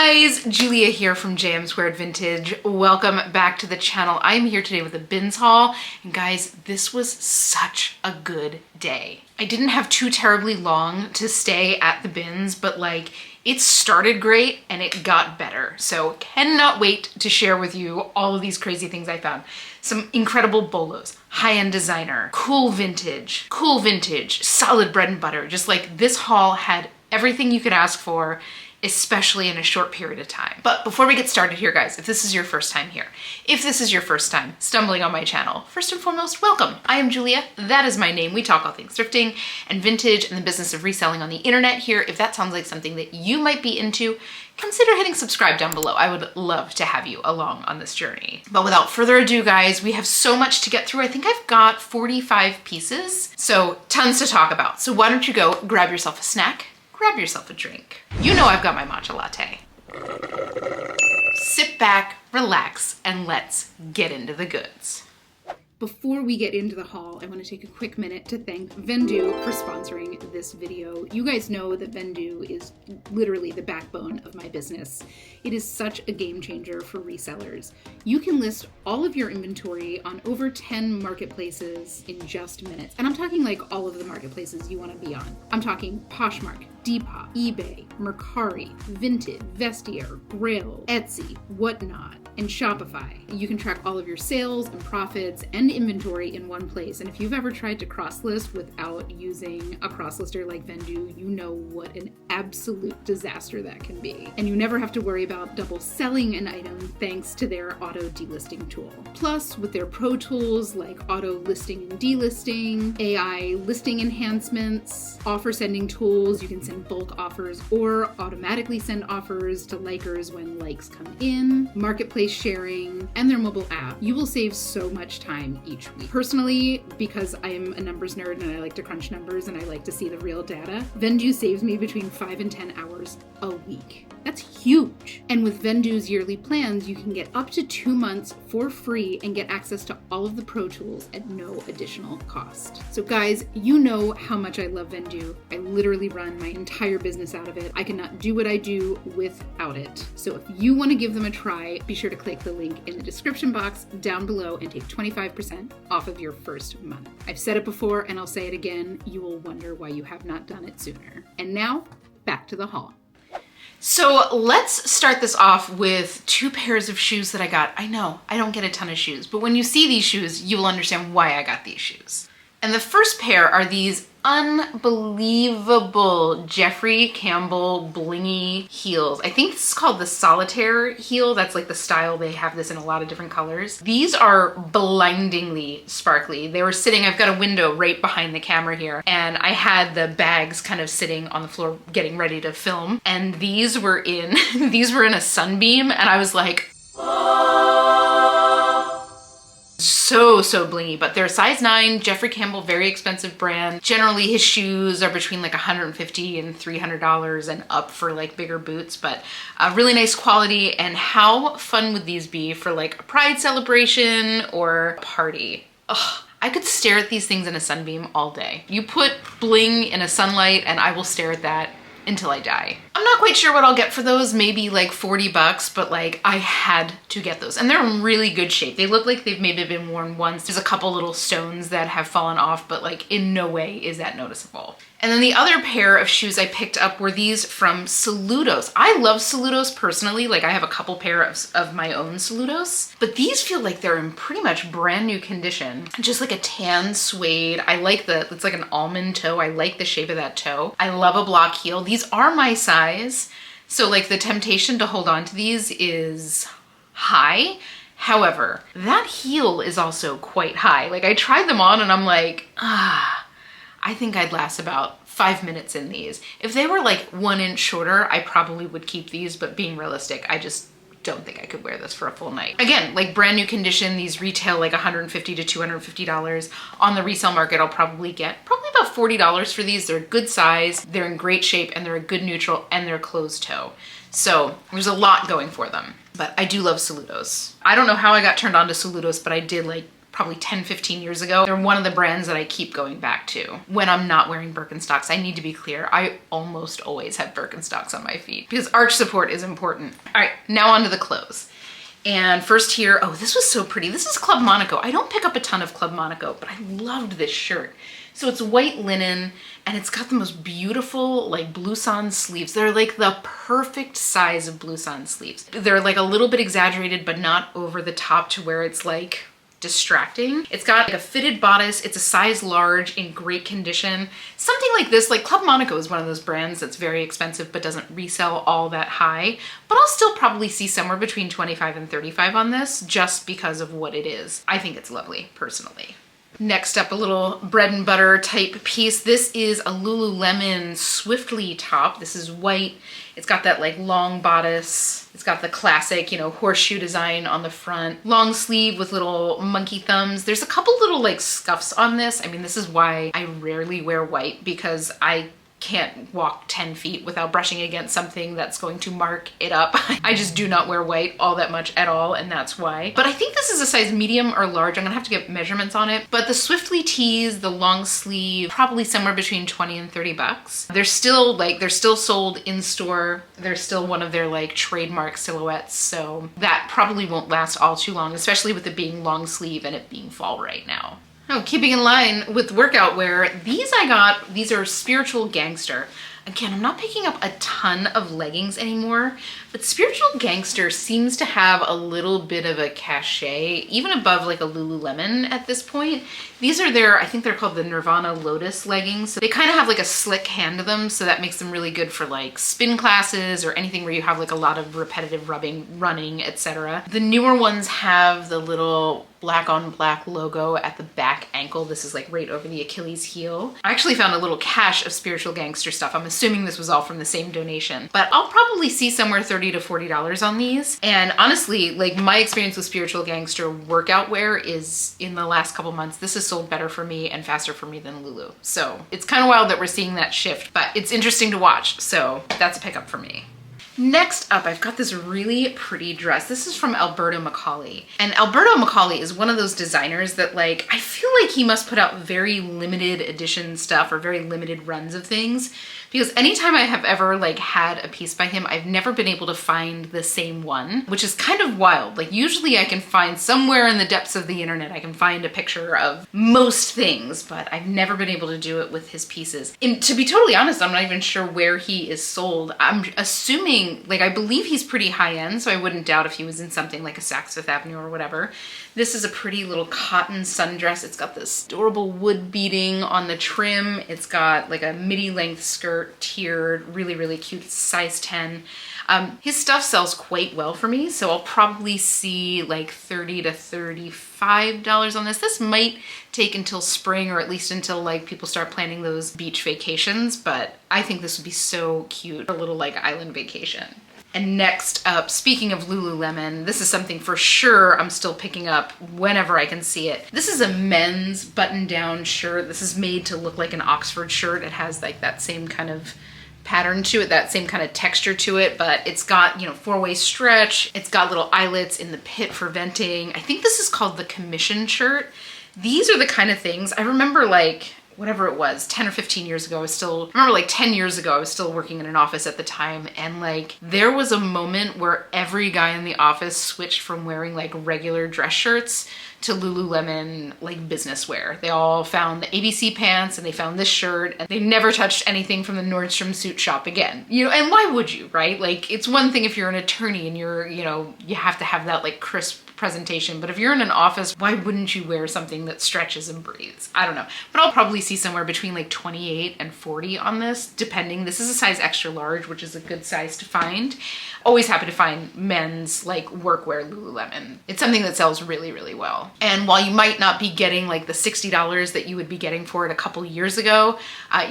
guys, Julia here from JM Squared Vintage. Welcome back to the channel. I'm here today with a bins haul, and guys, this was such a good day. I didn't have too terribly long to stay at the bins, but like it started great and it got better. So cannot wait to share with you all of these crazy things I found. Some incredible bolos, high-end designer, cool vintage, solid bread and butter. Just like this haul had everything you could ask for, especially in a short period of time. But before we get started here, guys, if this is your first time here, if this is your first time stumbling on my channel, first and foremost, welcome. I am Julia, that is my name. We talk all things thrifting and vintage and the business of reselling on the internet here. If that sounds like something that you might be into, consider hitting subscribe down below. I would love to have you along on this journey. But without further ado, guys, we have so much to get through. I think I've got 45 pieces, so tons to talk about. So why don't you go grab yourself a snack, grab yourself a drink. You know I've got my matcha latte. Sit back, relax, and let's get into the goods. Before we get into the haul, I want to take a quick minute to thank Vendoo for sponsoring this video. You guys know that Vendoo is literally the backbone of my business. It is such a game changer for resellers. You can list all of your inventory on over 10 marketplaces in just minutes. And I'm talking like all of the marketplaces you want to be on. I'm talking Poshmark, Depop, eBay, Mercari, Vinted, Vestiaire, Grail, Etsy, Whatnot, and Shopify. You can track all of your sales and profits and inventory in one place. And if you've ever tried to cross-list without using a cross-lister like Vendoo, you know what an absolute disaster that can be. And you never have to worry about double selling an item thanks to their auto delisting tool. Plus, with their pro tools like auto listing and delisting, AI listing enhancements, offer sending tools, you can send bulk offers or automatically send offers to likers when likes come in, marketplace sharing, and their mobile app, you will save so much time each week. Personally, because I am a numbers nerd and I like to crunch numbers and I like to see the real data, Vendoo saves me between 5 and 10 hours a week. That's huge. And with Vendoo's yearly plans, you can get up to 2 months for free and get access to all of the pro tools at no additional cost. So guys, you know how much I love Vendoo. I literally run my entire business out of it. I cannot do what I do without it. So if you want to give them a try, be sure to click the link in the description box down below and take 25% off of your first month. I've said it before and I'll say it again, you will wonder why you have not done it sooner. And now, back to the haul. So let's start this off with 2 pairs of shoes that I got. I know, I don't get a ton of shoes, but when you see these shoes, you will understand why I got these shoes. And the first pair are these unbelievable Jeffrey Campbell blingy heels. I think this is called the solitaire heel. That's like the style. They have this in a lot of different colors. These are blindingly sparkly. They were sitting, I've got a window right behind the camera here, and I had the bags kind of sitting on the floor getting ready to film. And these were in, these were in a sunbeam, and I was like, so blingy, but they're size 9, Jeffrey Campbell, very expensive brand. Generally his shoes are between like $150 and $300 and up for like bigger boots, but really nice quality. And how fun would these be for like a pride celebration or a party? Ugh. I could stare at these things in a sunbeam all day. You put bling in a sunlight and I will stare at that until I die. I'm not quite sure what I'll get for those, maybe like 40 bucks, but like I had to get those. And they're in really good shape. They look like they've maybe been worn once. There's a couple little stones that have fallen off, but like in no way is that noticeable. And then the other pair of shoes I picked up were these from Saludos. I love Saludos personally. Like I have a couple pair of my own Saludos, but these feel like they're in pretty much brand new condition. Just like a tan suede. I like it's like an almond toe. I like the shape of that toe. I love a block heel. These are my size. So like the temptation to hold on to these is high. However, that heel is also quite high. Like I tried them on and I'm like, I think I'd last about 5 minutes in these. If they were like 1 inch shorter, I probably would keep these, but being realistic, I just don't think I could wear this for a full night. Again, like brand new condition, these retail like $150 to $250. On the resale market, I'll probably get about $40 for these. They're good size, they're in great shape, and they're a good neutral, and they're closed toe. So there's a lot going for them, but I do love Saludos. I don't know how I got turned on to Saludos, but I did like probably 10, 15 years ago. They're one of the brands that I keep going back to when I'm not wearing Birkenstocks. I need to be clear, I almost always have Birkenstocks on my feet because arch support is important. All right, now onto the clothes. And first here, oh, this was so pretty. This is Club Monaco. I don't pick up a ton of Club Monaco, but I loved this shirt. So it's white linen and it's got the most beautiful like blouson sleeves. They're like the perfect size of blouson sleeves. They're like a little bit exaggerated, but not over the top to where it's like distracting. It's got like a fitted bodice. It's a size large in great condition. Something like this, like Club Monaco is one of those brands that's very expensive but doesn't resell all that high, but I'll still probably see somewhere between 25 and 35 on this just because of what it is. I think it's lovely personally. Next up, a little bread and butter type piece. This is a Lululemon Swiftly top. This is white. It's got that like long bodice. It's got the classic, you know, horseshoe design on the front. Long sleeve with little monkey thumbs. There's a couple little like scuffs on this. I mean, this is why I rarely wear white because I can't walk 10 feet without brushing against something that's going to mark it up. I just do not wear white all that much at all, and that's why. But I think this is a size medium or large. I'm gonna have to get measurements on it. But the Swiftly tees, the long sleeve, probably somewhere between 20 and 30 bucks. They're still sold in store. They're still one of their like trademark silhouettes. So that probably won't last all too long, especially with it being long sleeve and it being fall right now. Oh, keeping in line with workout wear, these are Spiritual Gangster. Again, I'm not picking up a ton of leggings anymore, but Spiritual Gangster seems to have a little bit of a cachet, even above like a Lululemon at this point. These are I think they're called the Nirvana Lotus leggings. They kind of have like a slick hand to them, so that makes them really good for like spin classes or anything where you have like a lot of repetitive running, etc. The newer ones have the little black on black logo at the back ankle. This is like right over the Achilles heel. I actually found a little cache of Spiritual Gangster stuff. I'm assuming this was all from the same donation, but I'll probably see somewhere $30 to $40 on these. And honestly, like my experience with Spiritual Gangster workout wear is in the last couple months, this has sold better for me and faster for me than Lulu. So it's kind of wild that we're seeing that shift, but it's interesting to watch. So that's a pickup for me. Next up, I've got this really pretty dress. This is from Alberto McCauley. And Alberto McCauley is one of those designers that like, I feel like he must put out very limited edition stuff or very limited runs of things. Because anytime I have ever like had a piece by him, I've never been able to find the same one, which is kind of wild. Like usually I can find somewhere in the depths of the internet, I can find a picture of most things, but I've never been able to do it with his pieces. And to be totally honest, I'm not even sure where he is sold. I'm assuming, like I believe he's pretty high end, so I wouldn't doubt if he was in something like a Saks Fifth Avenue or whatever. This is a pretty little cotton sundress. It's got this adorable wood beading on the trim. It's got like a midi length skirt, tiered, really, really cute. It's size 10. His stuff sells quite well for me, so I'll probably see like $30 to $35 on this. This might take until spring, or at least until like people start planning those beach vacations, but I think this would be so cute for a little like island vacation. And next up, speaking of Lululemon, this is something for sure I'm still picking up whenever I can see it. This is a men's button-down shirt. This is made to look like an Oxford shirt. It has like that same kind of pattern to it, that same kind of texture to it, but it's got, you know, four-way stretch. It's got little eyelets in the pit for venting. I think this is called the commission shirt. These are the kind of things, I remember like, whatever it was, 10 or 15 years ago, I remember like 10 years ago, I was still working in an office at the time, and like there was a moment where every guy in the office switched from wearing like regular dress shirts to Lululemon like business wear. They all found the ABC pants and they found this shirt, and they never touched anything from the Nordstrom suit shop again. You know, and why would you, right? Like it's one thing if you're an attorney and you're, you know, you have to have that like crisp presentation, but if you're in an office, why wouldn't you wear something that stretches and breathes? I don't know, but I'll probably see somewhere between like 28 and 40 on this, depending. This is a size extra large, which is a good size to find. Always happy to find men's like workwear Lululemon. It's something that sells really, really well. And while you might not be getting like the $60 that you would be getting for it a couple years ago,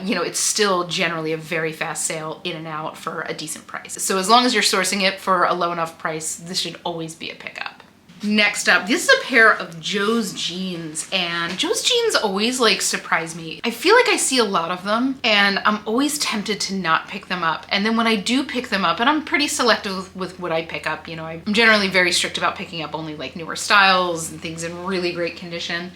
you know, it's still generally a very fast sale in and out for a decent price. So as long as you're sourcing it for a low enough price, this should always be a pickup. Next up, this is a pair of Joe's jeans, and Joe's jeans always like surprise me. I feel like I see a lot of them and I'm always tempted to not pick them up. And then when I do pick them up, and I'm pretty selective with what I pick up, you know, I'm generally very strict about picking up only like newer styles and things in really great condition.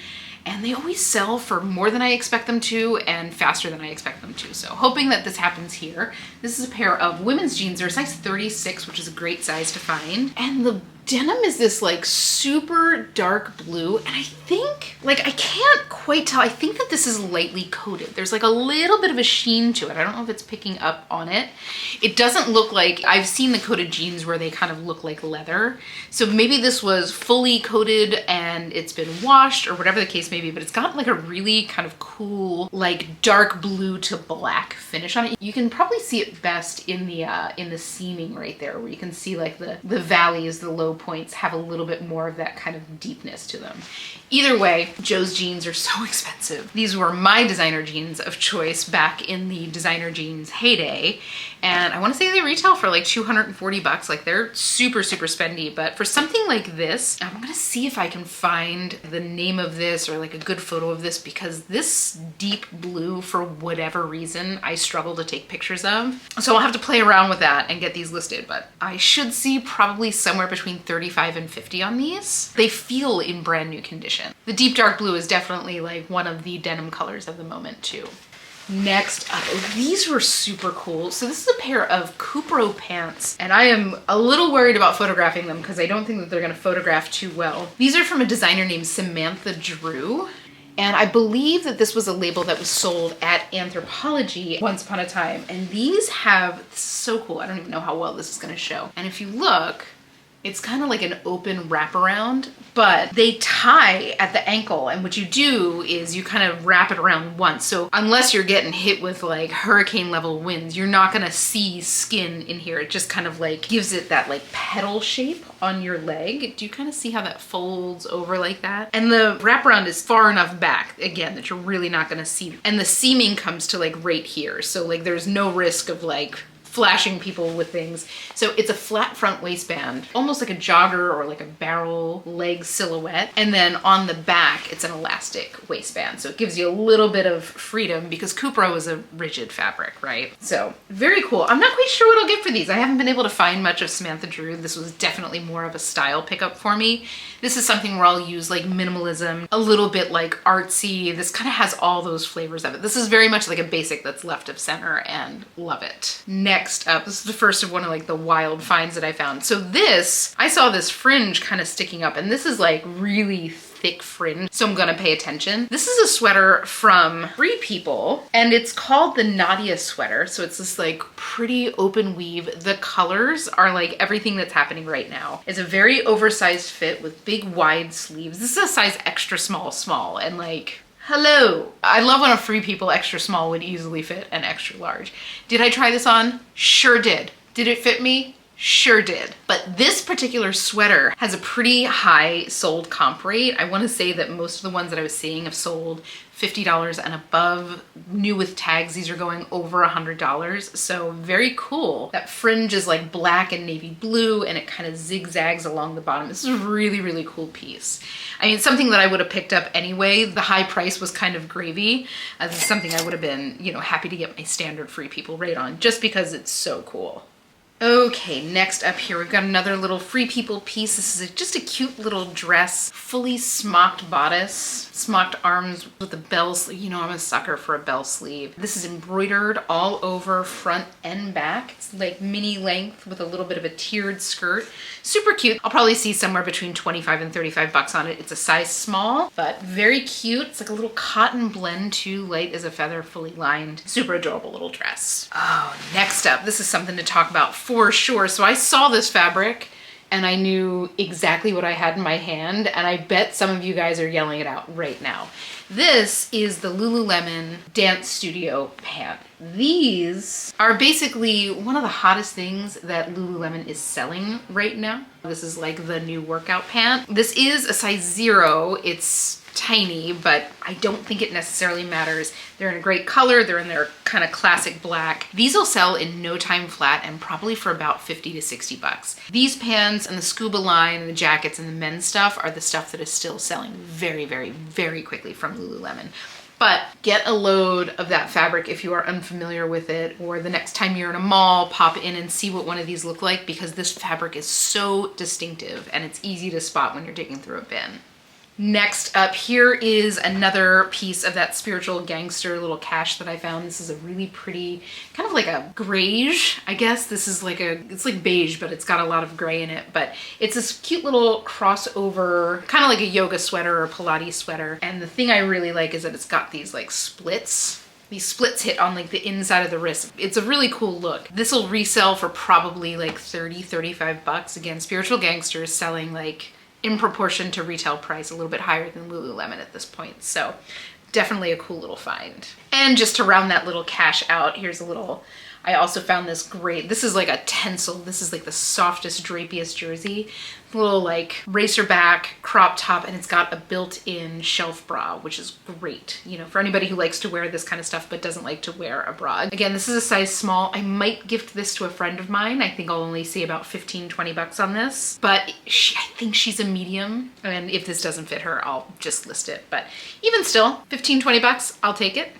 And they always sell for more than I expect them to and faster than I expect them to. So hoping that this happens here. This is a pair of women's jeans. They're a size 36, which is a great size to find. And the denim is this like super dark blue. And I think, like, I can't quite tell. I think that this is lightly coated. There's like a little bit of a sheen to it. I don't know if it's picking up on it. It doesn't look like, I've seen the coated jeans where they kind of look like leather. So maybe this was fully coated and it's been washed or whatever the case may be, but it's got like a really kind of cool, like dark blue to black finish on it. You can probably see it best in the seaming right there, where you can see like the valleys, the low points have a little bit more of that kind of deepness to them. Either way, Joe's jeans are so expensive. These were my designer jeans of choice back in the designer jeans heyday. And I want to say they retail for like 240 bucks. Like they're super, super spendy. But for something like this, I'm going to see if I can find the name of this or like a good photo of this, because this deep blue, for whatever reason, I struggle to take pictures of. So I'll have to play around with that and get these listed. But I should see probably somewhere between 35 and 50 on these. They feel in brand new condition. The deep dark blue is definitely like one of the denim colors of the moment too. Next up, these were super cool. So this is a pair of Cupro pants, and I am a little worried about photographing them because I don't think that they're gonna photograph too well. These are from a designer named Samantha Drew. And I believe that this was a label that was sold at Anthropologie once upon a time. And these have, this is so cool. I don't even know how well this is gonna show. And if you look, it's kind of like an open wraparound, but they tie at the ankle. And what you do is you kind of wrap it around once. So unless you're getting hit with like hurricane level winds, you're not gonna see skin in here. It just kind of like gives it that like petal shape on your leg. Do you kind of see how that folds over like that? And the wraparound is far enough back, again, that you're really not gonna see. And the seaming comes to like right here. So like there's no risk of like flashing people with things. So it's a flat front waistband, almost like a jogger or like a barrel leg silhouette. And then on the back, it's an elastic waistband. So it gives you a little bit of freedom because Cupro is a rigid fabric, right? So very cool. I'm not quite sure what I'll get for these. I haven't been able to find much of Samantha Drew. This was definitely more of a style pickup for me. This is something where I'll use like minimalism, a little bit like artsy. This kind of has all those flavors of it. This is very much like a basic that's left of center, and love it. Next up, this is the first of one of like the wild finds that I found. So this, I saw this fringe kind of sticking up, and this is like really thick fringe, so I'm gonna pay attention. This is a sweater from Free People, and it's called the Nadia sweater. So it's this like pretty open weave. The colors are like everything that's happening right now. It's a very oversized fit with big wide sleeves. This is a size extra small, and like, hello. I love when a Free People extra small would easily fit an extra large. Did I try this on? Sure did. Did it fit me? Sure did. But this particular sweater has a pretty high sold comp rate. I want to say that most of the ones that I was seeing have sold $50 and above. New with tags, these are going over $100. So very cool. That fringe is like black and navy blue, and it kind of zigzags along the bottom. This is a really, really cool piece. I mean, something that I would have picked up anyway. The high price was kind of gravy. This is something I would have been, you know, happy to get my standard Free People rate on, just because it's so cool. Okay, next up here, we've got another little Free People piece. This is just a cute little dress, fully smocked bodice, smocked arms with a bell sleeve. You know, I'm a sucker for a bell sleeve. This is embroidered all over front and back. It's like mini length with a little bit of a tiered skirt. Super cute. I'll probably see somewhere between 25 and 35 bucks on it. It's a size small, but very cute. It's like a little cotton blend too, light as a feather, fully lined. Super adorable little dress. Oh, next up, this is something to talk about for sure. So I saw this fabric and I knew exactly what I had in my hand, and I bet some of you guys are yelling it out right now. This is the Lululemon Dance Studio pant. These are basically one of the hottest things that Lululemon is selling right now. This is like the new workout pant. This is a size 0. It's tiny, but I don't think it necessarily matters. They're in a great color. They're in their kind of classic black. These will sell in no time flat and probably for about 50 to 60 bucks. These pants and the scuba line and the jackets and the men's stuff are the stuff that is still selling very, very, very quickly from Lululemon. But get a load of that fabric if you are unfamiliar with it, or the next time you're in a mall, pop in and see what one of these look like, because this fabric is so distinctive and it's easy to spot when you're digging through a bin. Next up, here is another piece of that spiritual gangster little cache that I found. This is a really pretty, kind of like a grayish, I guess. This is like it's like beige, but it's got a lot of gray in it. But it's this cute little crossover, kind of like a yoga sweater or Pilates sweater. And the thing I really like is that it's got these like splits. These splits hit on like the inside of the wrist. It's a really cool look. This will resell for probably like 30, 35 bucks. Again, spiritual gangsters selling like in proportion to retail price, a little bit higher than Lululemon at this point. So definitely a cool little find. And just to round that little cache out, here's a little, I also found this great, this is like a tencel. This is like the softest, drapiest jersey. Little like racer back crop top, and it's got a built-in shelf bra, which is great, you know, for anybody who likes to wear this kind of stuff but doesn't like to wear a bra. Again, this is a size small. I might gift this to a friend of mine. I think I'll only see about 15, 20 bucks on this, but I think she's a medium, and if this doesn't fit her, I'll just list it. But even still, 15, 20 bucks, I'll take it.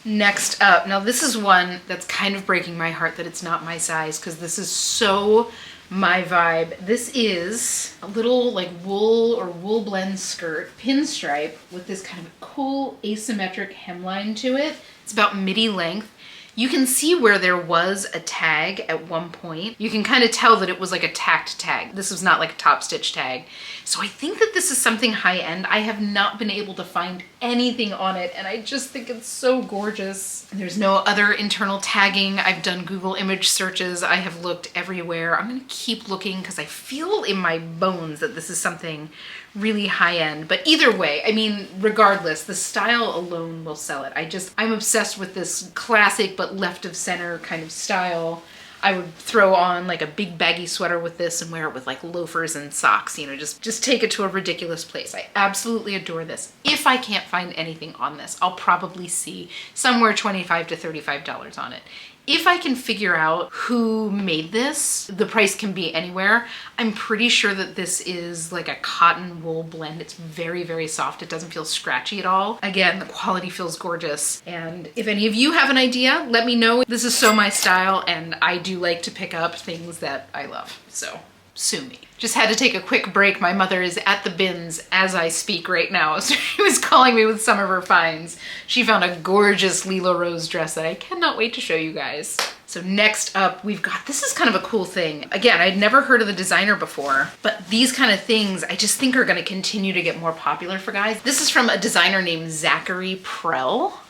Next up, now this is one that's kind of breaking my heart that it's not my size, because this is so my vibe. This is a little like wool or wool blend skirt, pinstripe, with this kind of cool asymmetric hemline to it. It's about midi length. You can see where there was a tag at one point. You can kind of tell that it was like a tacked tag. This was not like a top stitch tag. So I think that this is something high end. I have not been able to find anything on it, and I just think it's so gorgeous. There's no other internal tagging. I've done Google image searches. I have looked everywhere. I'm gonna keep looking because I feel in my bones that this is something really high end. But either way, I mean, regardless, the style alone will sell it. I'm obsessed with this classic but left of center kind of style. I would throw on like a big baggy sweater with this and wear it with like loafers and socks, you know, just take it to a ridiculous place. I absolutely adore this. If I can't find anything on this, I'll probably see somewhere $25 to $35 on it. If I can figure out who made this, the price can be anywhere. I'm pretty sure that this is like a cotton wool blend. It's very, very soft. It doesn't feel scratchy at all. Again, the quality feels gorgeous. And if any of you have an idea, let me know. This is so my style, and I do like to pick up things that I love. So sue me. Just had to take a quick break. My mother is at the bins as I speak right now. So she was calling me with some of her finds. She found a gorgeous Lila Rose dress that I cannot wait to show you guys. So next up, we've got, this is kind of a cool thing. Again, I'd never heard of the designer before, but these kind of things I just think are gonna continue to get more popular for guys. This is from a designer named Zachary Prell.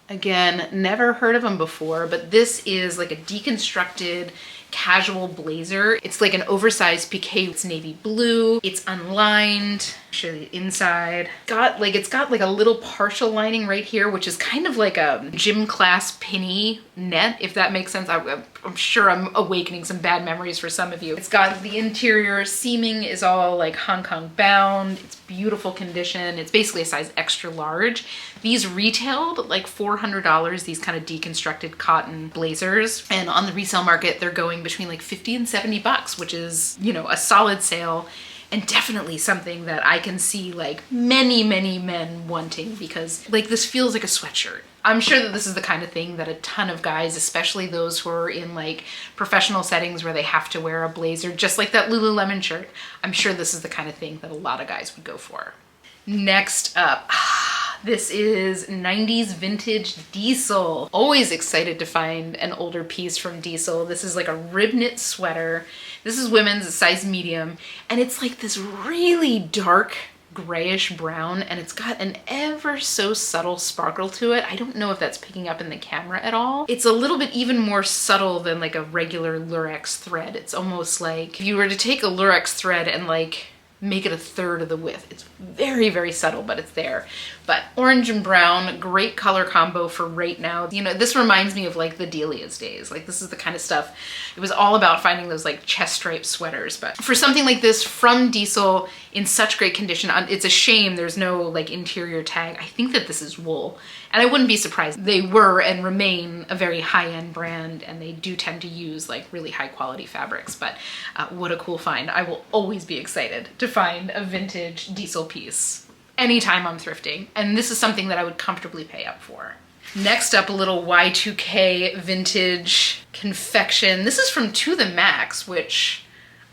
Again, never heard of him before, but this is like a deconstructed casual blazer. It's like an oversized piqué. It's navy blue. It's unlined. Show you the inside. It's got like a little partial lining right here, which is kind of like a gym class pinny net, if that makes sense. I'm sure I'm awakening some bad memories for some of you. It's got the interior seaming is all like Hong Kong bound. It's beautiful condition. It's basically a size extra large. These retailed like $400, these kind of deconstructed cotton blazers. And on the resale market, they're going between like 50 and 70 bucks, which is, you know, a solid sale. And definitely something that I can see like many, many men wanting, because like this feels like a sweatshirt. I'm sure that this is the kind of thing that a ton of guys, especially those who are in like professional settings where they have to wear a blazer, just like that Lululemon shirt, I'm sure this is the kind of thing that a lot of guys would go for. Next up, this is 90s vintage Diesel. Always excited to find an older piece from Diesel. This is like a rib knit sweater. This is women's, a size medium, and it's like this really dark grayish brown, and it's got an ever so subtle sparkle to it. I don't know if that's picking up in the camera at all. It's a little bit even more subtle than like a regular Lurex thread. It's almost like if you were to take a Lurex thread and like make it a third of the width. It's very, very subtle, but it's there. But orange and brown, great color combo for right now. You know, this reminds me of like the Delia's days. Like this is the kind of stuff, it was all about finding those like chest stripe sweaters. But for something like this from Diesel in such great condition. It's a shame there's no like interior tag. I think that this is wool, and I wouldn't be surprised. They were and remain a very high-end brand, and they do tend to use like really high quality fabrics, but what a cool find. I will always be excited to find a vintage diesel piece anytime I'm thrifting, and this is something that I would comfortably pay up for. Next up, a little Y2K vintage confection. This is from To The Max, which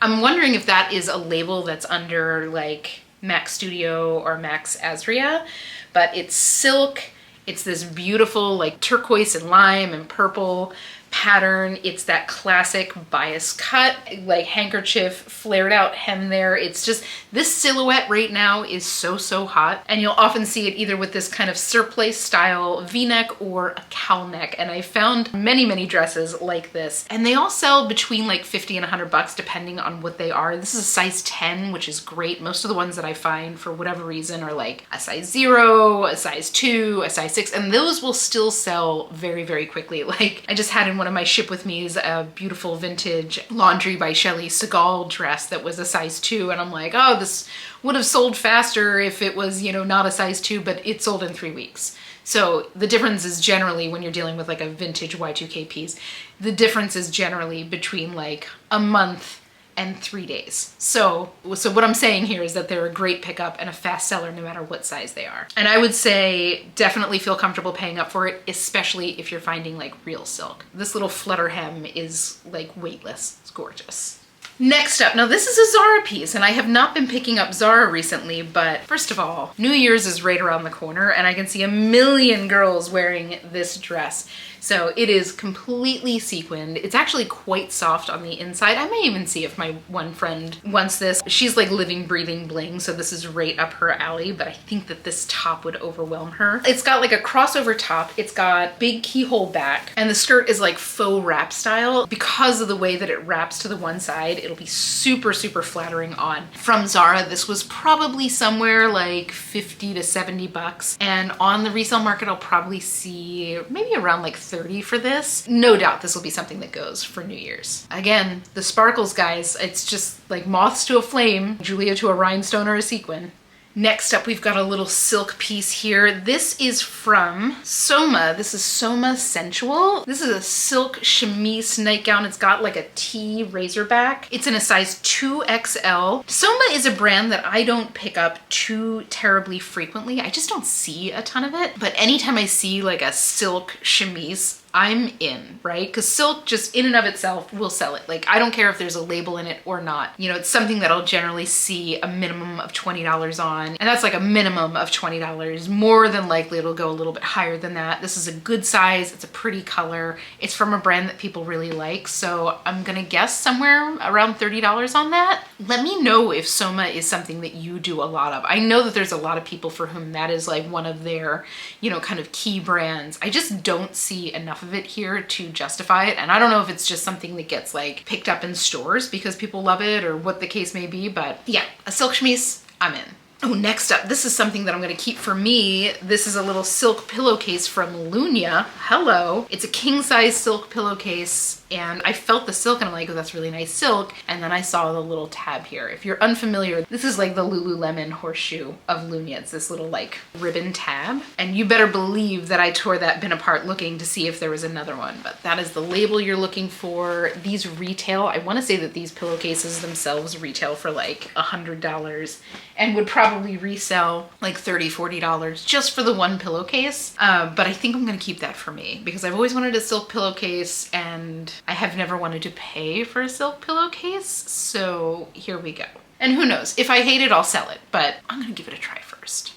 I'm wondering if that is a label that's under like Max Studio or Max Azria, but it's silk. It's this beautiful like turquoise and lime and purple pattern. It's that classic bias cut, like handkerchief, flared out hem there. It's just, this silhouette right now is so, so hot. And you'll often see it either with this kind of surplice style V-neck or a cowl neck. And I found many, many dresses like this. And they all sell between like 50 and $100 depending on what they are. This is a size 10, which is great. Most of the ones that I find for whatever reason are like a size 0, a size 2, a size 6, and those will still sell very, very quickly. Like I just had in one of my ship with me's a beautiful vintage Laundry by Shelley Segal dress that was a size 2, and I'm like, oh, this would have sold faster if it was, you know, not a size 2, but it sold in 3 weeks. So the difference is generally, when you're dealing with like a vintage Y2K piece, the difference is generally between like a month and 3 days. So what I'm saying here is that they're a great pickup and a fast seller no matter what size they are. And I would say definitely feel comfortable paying up for it, especially if you're finding like real silk. This little flutter hem is like weightless. It's gorgeous. Next up, now this is a Zara piece, and I have not been picking up Zara recently, but first of all, New Year's is right around the corner, and I can see a million girls wearing this dress. So it is completely sequined. It's actually quite soft on the inside. I may even see if my one friend wants this. She's like living, breathing bling, so this is right up her alley, but I think that this top would overwhelm her. It's got like a crossover top. It's got big keyhole back, and the skirt is like faux wrap style. Because of the way that it wraps to the one side, it'll be super, super flattering on. From Zara, this was probably somewhere like 50 to 70 bucks. And on the resale market, I'll probably see maybe around like 30 for this. No doubt this will be something that goes for New Year's. Again, the sparkles, guys, it's just like moths to a flame, Julia to a rhinestone or a sequin. Next up, we've got a little silk piece here. This is from Soma. This is Soma Sensual. This is a silk chemise nightgown. It's got like a T razorback. It's in a size 2XL. Soma is a brand that I don't pick up too terribly frequently. I just don't see a ton of it. But anytime I see like a silk chemise, I'm in, right? Because silk just in and of itself will sell it. Like, I don't care if there's a label in it or not. You know, it's something that I'll generally see a minimum of $20 on. And that's like a minimum of $20. More than likely it'll go a little bit higher than that. This is a good size. It's a pretty color. It's from a brand that people really like. So I'm gonna guess somewhere around $30 on that. Let me know if Soma is something that you do a lot of. I know that there's a lot of people for whom that is like one of their, you know, kind of key brands. I just don't see enough of it here to justify it, and I don't know if it's just something that gets like picked up in stores because people love it or what the case may be, but yeah, a silk chemise, I'm in. Oh, next up, this is something that I'm gonna keep for me. This is a little silk pillowcase from Lunya. Hello. It's a king size silk pillowcase, and I felt the silk and I'm like, oh, that's really nice silk. And then I saw the little tab here. If you're unfamiliar, this is like the Lululemon horseshoe of Lunya. It's this little like ribbon tab. And you better believe that I tore that bin apart looking to see if there was another one, but that is the label you're looking for. These retail, I wanna say that these pillowcases themselves retail for like $100 and would probably resell like $30, $40 just for the one pillowcase. But I think I'm gonna keep that for me because I've always wanted a silk pillowcase and I have never wanted to pay for a silk pillowcase. So here we go. And who knows, if I hate it, I'll sell it, but I'm gonna give it a try first.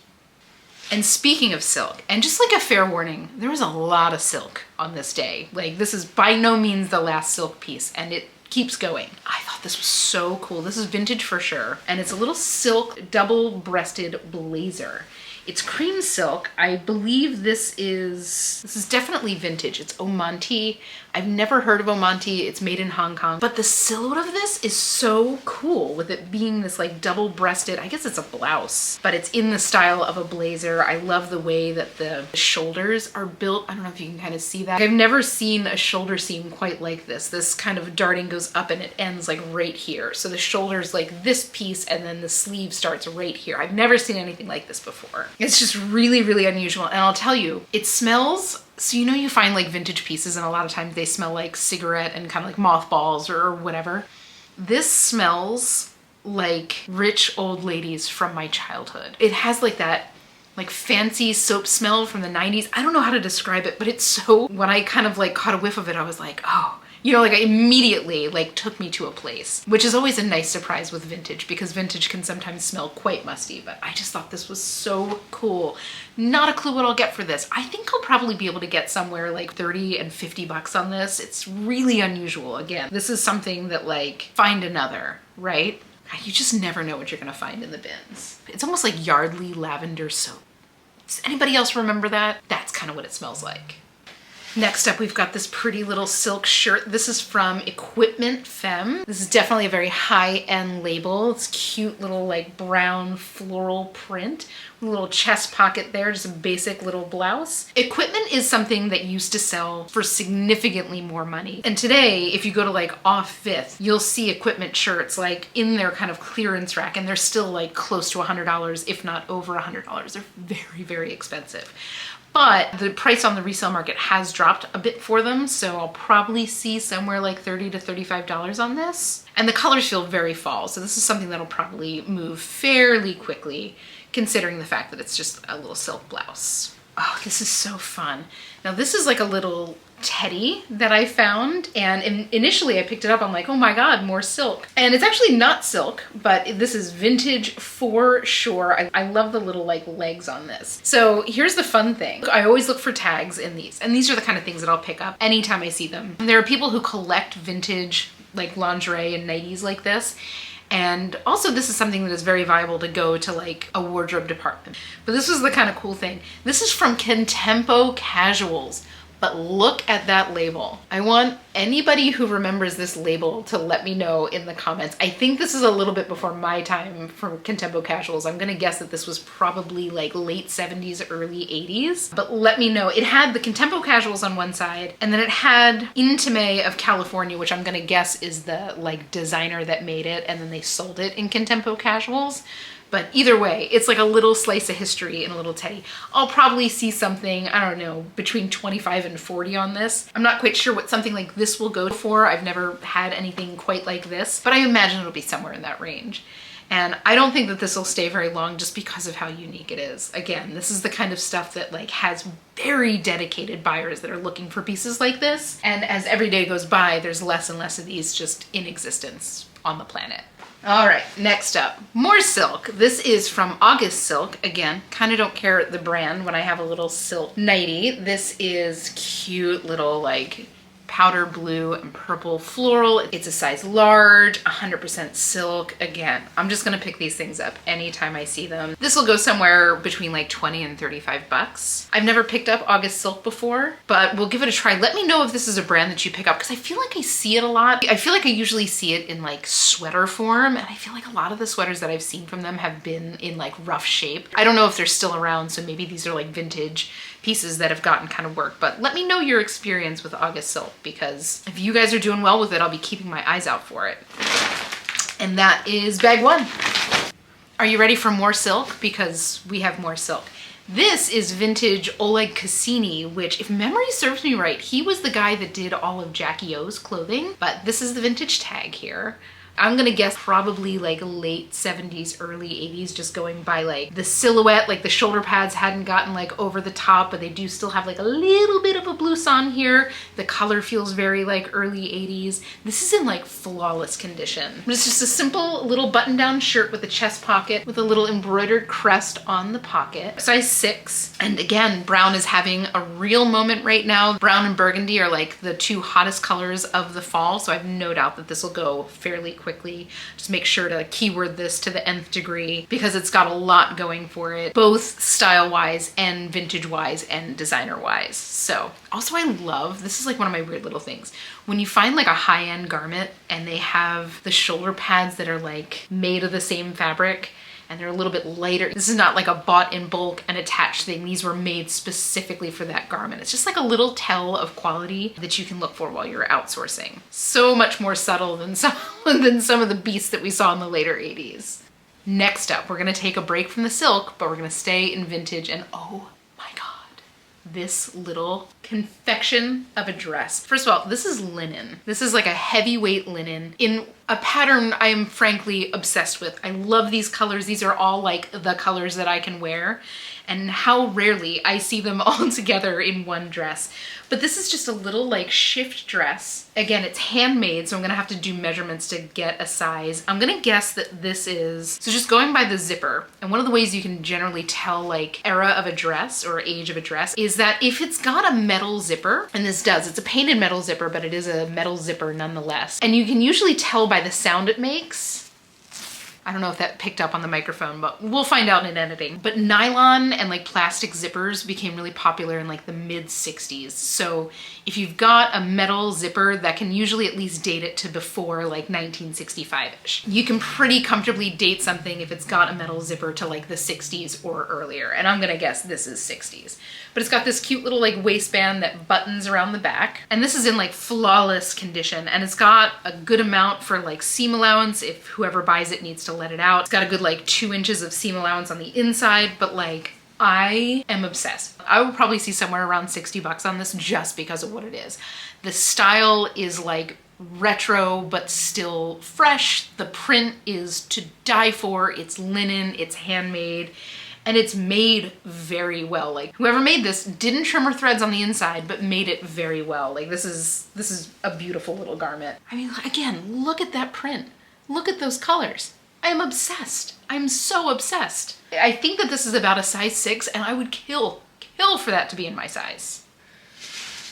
And speaking of silk, and just like a fair warning, there was a lot of silk on this day. Like, this is by no means the last silk piece, and it keeps going. I thought this was so cool. This is vintage for sure. And it's a little silk double-breasted blazer. It's cream silk. I believe this is definitely vintage. It's Omonti. I've never heard of Omonti. It's made in Hong Kong, but the silhouette of this is so cool with it being this like double-breasted, I guess it's a blouse, but it's in the style of a blazer. I love the way that the shoulders are built. I don't know if you can kind of see that. I've never seen a shoulder seam quite like this. This kind of darting goes up and it ends like right here. So the shoulder's like this piece and then the sleeve starts right here. I've never seen anything like this before. It's just really, really unusual. And I'll tell you, it smells, so you know you find like vintage pieces and a lot of times they smell like cigarette and kind of like mothballs or whatever. This smells like rich old ladies from my childhood. It has like that like fancy soap smell from the 90s. I don't know how to describe it, but it's so, when I kind of like caught a whiff of it, I was like, oh, you know, like it immediately like took me to a place, which is always a nice surprise with vintage because vintage can sometimes smell quite musty, but I just thought this was so cool. Not a clue what I'll get for this. I think I'll probably be able to get somewhere like 30 and 50 bucks on this. It's really unusual. Again, this is something that like find another, right? You just never know what you're gonna find in the bins. It's almost like Yardley lavender soap. Does anybody else remember that? That's kind of what it smells like. Next up, we've got this pretty little silk shirt. This is from Equipment Femme. This is definitely a very high-end label. It's cute little like brown floral print. A little chest pocket there, just a basic little blouse. Equipment is something that used to sell for significantly more money. And today, if you go to like off Fifth, you'll see Equipment shirts like in their kind of clearance rack and they're still like close to $100, if not over $100. They're very, very expensive. But the price on the resale market has dropped a bit for them, so I'll probably see somewhere like $30 to $35 on this. And the colors feel very fall, so this is something that'll probably move fairly quickly, considering the fact that it's just a little silk blouse. Oh, this is so fun. Now this is like a little teddy that I found, and initially I picked it up, I'm like, oh my god, more silk. And it's actually not silk, but this is vintage for sure. I love the little like legs on this. So here's the fun thing. I always look for tags in these, and these are the kind of things that I'll pick up anytime I see them. And there are people who collect vintage like lingerie and nighties like this. And also this is something that is very viable to go to like a wardrobe department. But this was the kind of cool thing. This is from Contempo Casuals. But look at that label. I want anybody who remembers this label to let me know in the comments. I think this is a little bit before my time from Contempo Casuals. I'm gonna guess that this was probably like late 70s, early 80s. But let me know. It had the Contempo Casuals on one side, and then it had Intime of California, which I'm gonna guess is the like designer that made it, and then they sold it in Contempo Casuals. But either way, it's like a little slice of history in a little teddy. I'll probably see something, I don't know, between 25 and 40 on this. I'm not quite sure what something like this will go for. I've never had anything quite like this, but I imagine it'll be somewhere in that range. And I don't think that this will stay very long just because of how unique it is. Again, this is the kind of stuff that like has very dedicated buyers that are looking for pieces like this. And as every day goes by, there's less and less of these just in existence on the planet. All right, next up, more silk. This is from August Silk. Again, kind of don't care the brand when I have a little silk nightie. This is cute little like powder blue and purple floral. It's a size large, 100% silk. Again, I'm just gonna pick these things up anytime I see them. This will go somewhere between like 20 and 35 bucks. I've never picked up August Silk before, but we'll give it a try. Let me know if this is a brand that you pick up, because I feel like I see it a lot. I feel like I usually see it in like sweater form, and I feel like a lot of the sweaters that I've seen from them have been in like rough shape. I don't know if they're still around, so maybe these are like vintage pieces that have gotten kind of work, but let me know your experience with August Silk, because if you guys are doing well with it, I'll be keeping my eyes out for it. And that is bag one. Are you ready for more silk? Because we have more silk. This is vintage Oleg Cassini, which, if memory serves me right, he was the guy that did all of Jackie O's clothing, but this is the vintage tag here. I'm gonna guess probably like late 70s, early 80s, just going by like the silhouette, like the shoulder pads hadn't gotten like over the top, but they do still have like a little bit of a blouson here. The color feels very like early 80s. This is in like flawless condition. It's just a simple little button-down shirt with a chest pocket with a little embroidered crest on the pocket. Size 6. And again, brown is having a real moment right now. Brown and burgundy are like the two hottest colors of the fall, so I have no doubt that this will go fairly quickly. quickly. Just make sure to keyword this to the nth degree because it's got a lot going for it, both style-wise and vintage-wise and designer-wise. So also I love, this is like one of my weird little things, when you find like a high-end garment and they have the shoulder pads that are like made of the same fabric and they're a little bit lighter. This is not like a bought in bulk and attached thing. These were made specifically for that garment. It's just like a little tell of quality that you can look for while you're outsourcing. So much more subtle than some of the beasts that we saw in the later 80s. Next up, we're gonna take a break from the silk, but we're gonna stay in vintage, and oh my God, this little confection of a dress. First of all, this is linen. This is like a heavyweight linen in a pattern I am frankly obsessed with. I love these colors. These are all like the colors that I can wear, and how rarely I see them all together in one dress. But this is just a little like shift dress. Again, it's handmade, so I'm gonna have to do measurements to get a size. I'm gonna guess that this is, so just going by the zipper, and one of the ways you can generally tell like era of a dress or age of a dress is that if it's got a metal zipper, and this does, it's a painted metal zipper, but it is a metal zipper nonetheless. And you can usually tell by the sound it makes. I don't know if that picked up on the microphone, but we'll find out in editing. But nylon and like plastic zippers became really popular in like the mid 60s. So if you've got a metal zipper, that can usually at least date it to before like 1965-ish. You can pretty comfortably date something if it's got a metal zipper to like the 60s or earlier. And I'm gonna guess this is 60s. But it's got this cute little like waistband that buttons around the back. And this is in like flawless condition. And it's got a good amount for like seam allowance if whoever buys it needs to let it out. It's got a good like 2 inches of seam allowance on the inside, but like I am obsessed. I will probably see somewhere around 60 bucks on this just because of what it is. The style is like retro, but still fresh. The print is to die for. It's linen, it's handmade, and it's made very well. Like whoever made this didn't trim her threads on the inside, but made it very well. Like this is a beautiful little garment. I mean, again, look at that print. Look at those colors. I am obsessed. I'm so obsessed. I think that this is about a size 6, and I would kill for that to be in my size.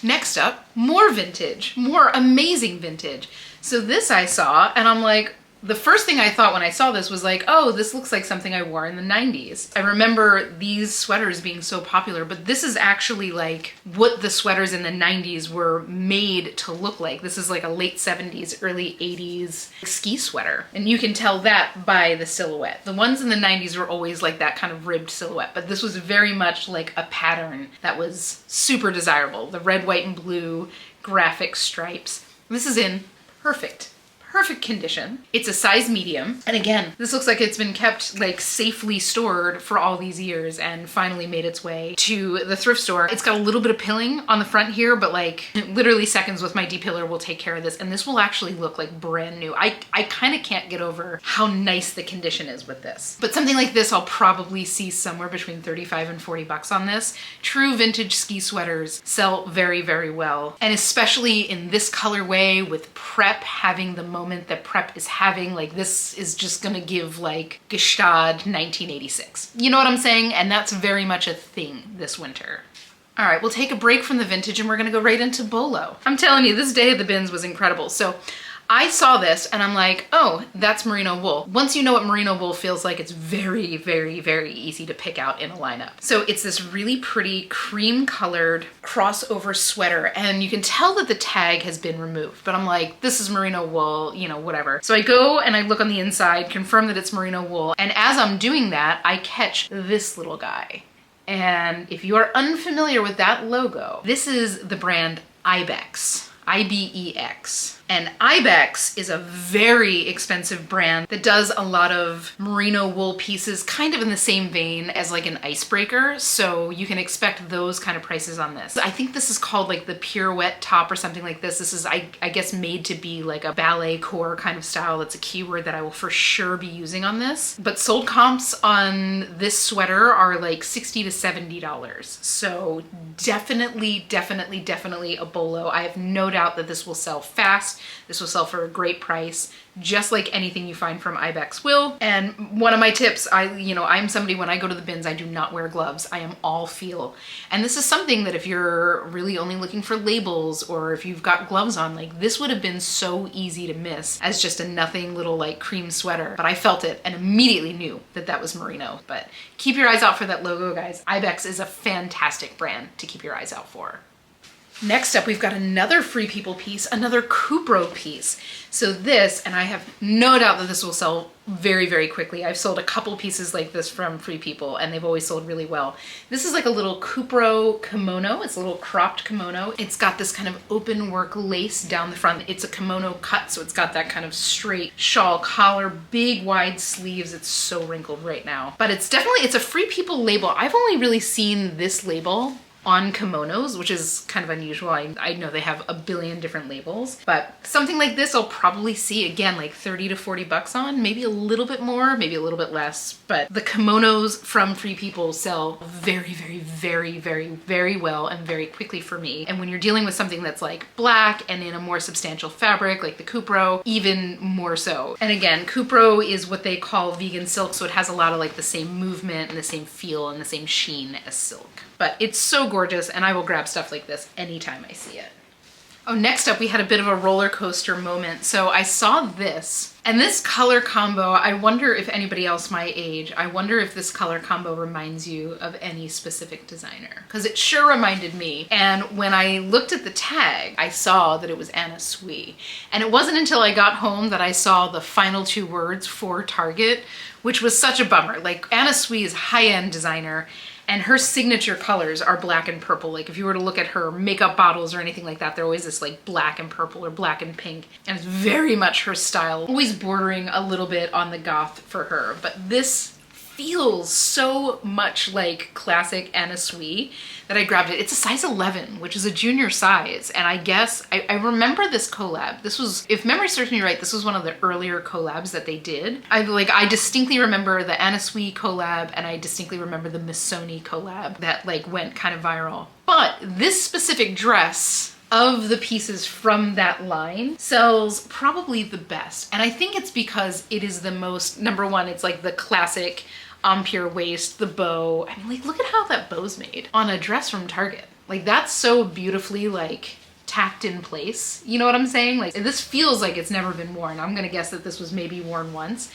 Next up, more vintage, more amazing vintage. So this I saw, and I'm like, the first thing I thought when I saw this was like, oh, this looks like something I wore in the 90s. I remember these sweaters being so popular, but this is actually like what the sweaters in the 90s were made to look like. This is like a late 70s, early 80s ski sweater. And you can tell that by the silhouette. The ones in the 90s were always like that kind of ribbed silhouette, but this was very much like a pattern that was super desirable. The red, white, and blue graphic stripes. This is in perfect condition. It's a size medium. And again, this looks like it's been kept like safely stored for all these years and finally made its way to the thrift store. It's got a little bit of pilling on the front here, but like literally seconds with my depiller will take care of this. And this will actually look like brand new. I kind of can't get over how nice the condition is with this. But something like this, I'll probably see somewhere between 35 and 40 bucks on this. True vintage ski sweaters sell very, very well. And especially in this colorway with prep having the moment that prep is having, like this is just gonna give like Gestad 1986. You know what I'm saying? And that's very much a thing this winter. All right, we'll take a break from the vintage and we're gonna go right into bolo. I'm telling you, this day at the bins was incredible. So I saw this and I'm like, oh, that's merino wool. Once you know what merino wool feels like, it's very, very, very easy to pick out in a lineup. So it's this really pretty cream colored crossover sweater, and you can tell that the tag has been removed, but I'm like, this is merino wool, you know, whatever. So I go and I look on the inside, confirm that it's merino wool, and as I'm doing that, I catch this little guy. And if you are unfamiliar with that logo, this is the brand Ibex. IBEX. And Ibex is a very expensive brand that does a lot of merino wool pieces, kind of in the same vein as like an icebreaker. So you can expect those kind of prices on this. I think this is called like the pirouette top or something like this. This is, I guess, made to be like a ballet core kind of style. That's a keyword that I will for sure be using on this. But sold comps on this sweater are like $60 to $70. So definitely a bolo. I have no doubt that this will sell fast. fast. This will sell for a great price, just like anything you find from Ibex will. And one of my tips, I'm somebody, when I go to the bins, I do not wear gloves. I am all feel. And this is something that if you're really only looking for labels, or if you've got gloves on, like this would have been so easy to miss as just a nothing little like cream sweater. But I felt it and immediately knew that that was merino. But keep your eyes out for that logo, guys. Ibex is a fantastic brand to keep your eyes out for. Next up, we've got another Free People piece, another Cupro piece. So this, and I have no doubt that this will sell very, very quickly. I've sold a couple pieces like this from Free People and they've always sold really well. This is like a little Cupro kimono. It's a little cropped kimono. It's got this kind of open work lace down the front. It's a kimono cut, so it's got that kind of straight shawl collar, big wide sleeves. It's so wrinkled right now. But it's a Free People label. I've only really seen this label on kimonos, which is kind of unusual. I know they have a billion different labels, but something like this I'll probably see again like 30 to 40 bucks on, maybe a little bit more, maybe a little bit less. But the kimonos from Free People sell very, very, very, very, very well and very quickly for me. And when you're dealing with something that's like black and in a more substantial fabric like the Cupro, even more so. And again, Cupro is what they call vegan silk, so it has a lot of like the same movement and the same feel and the same sheen as silk. But it's so gorgeous, and I will grab stuff like this anytime I see it. Oh, next up, we had a bit of a roller coaster moment. So I saw this, and this color combo, I wonder if anybody else my age, I wonder if this color combo reminds you of any specific designer, because it sure reminded me. And when I looked at the tag, I saw that it was Anna Sui. And it wasn't until I got home that I saw the final 2 words for Target, which was such a bummer. Like, Anna Sui is a high-end designer, and her signature colors are black and purple. Like if you were to look at her makeup bottles or anything like that, they're always this like black and purple or black and pink. And it's very much her style, always bordering a little bit on the goth for her. But this feels so much like classic Anna Sui that I grabbed it. It's a size 11, which is a junior size. And I guess, I remember this collab. This was, if memory serves me right, this was one of the earlier collabs that they did. I distinctly remember the Anna Sui collab, and I distinctly remember the Missoni collab that like went kind of viral. But this specific dress, of the pieces from that line, sells probably the best. And I think it's because it is the most, number one, it's like the classic Empire waist, the bow. I mean, like, look at how that bow's made on a dress from Target. Like, that's so beautifully, like, tacked in place. You know what I'm saying? Like, this feels like it's never been worn. I'm gonna guess that this was maybe worn once.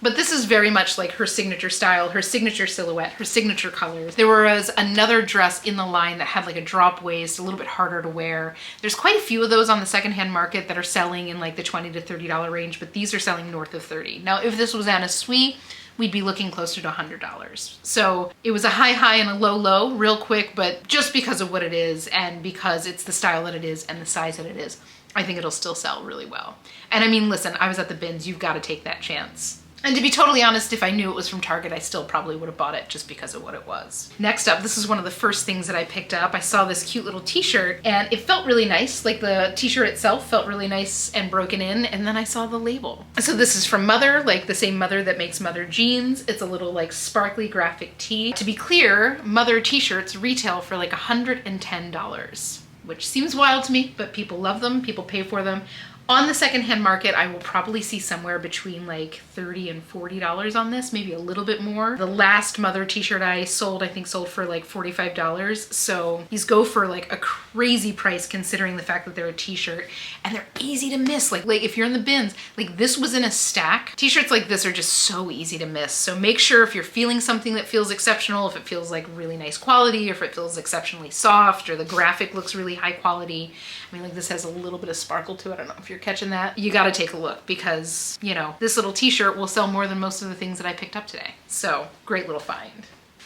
But this is very much like her signature style, her signature silhouette, her signature colors. There was another dress in the line that had like a drop waist, a little bit harder to wear. There's quite a few of those on the secondhand market that are selling in like the $20 to $30 range, but these are selling north of 30. Now, if this was Anna Sui, we'd be looking closer to $100. So it was a high and a low real quick, but just because of what it is and because it's the style that it is and the size that it is, I think it'll still sell really well. And I mean, listen, I was at the bins, you've got to take that chance. And to be totally honest, if I knew it was from Target, I still probably would have bought it just because of what it was. Next up, this is one of the first things that I picked up. I saw this cute little t-shirt and it felt really nice. Like the t-shirt itself felt really nice and broken in. And then I saw the label. So this is from Mother, like the same Mother that makes Mother jeans. It's a little like sparkly graphic tee. To be clear, Mother t-shirts retail for like $110, which seems wild to me, but people love them, people pay for them. On the secondhand market, I will probably see somewhere between like $30 and $40 on this, maybe a little bit more. The last Mother t-shirt I sold, I think sold for like $45. So these go for like a crazy price considering the fact that they're a t-shirt and they're easy to miss. Like if you're in the bins, like this was in a stack. T-shirts like this are just so easy to miss. So make sure if you're feeling something that feels exceptional, if it feels like really nice quality, or if it feels exceptionally soft, or the graphic looks really high quality. I mean, like this has a little bit of sparkle to it. I don't know if you're catching that. You got to take a look because, you know, this little t-shirt will sell more than most of the things that I picked up today. So great little find.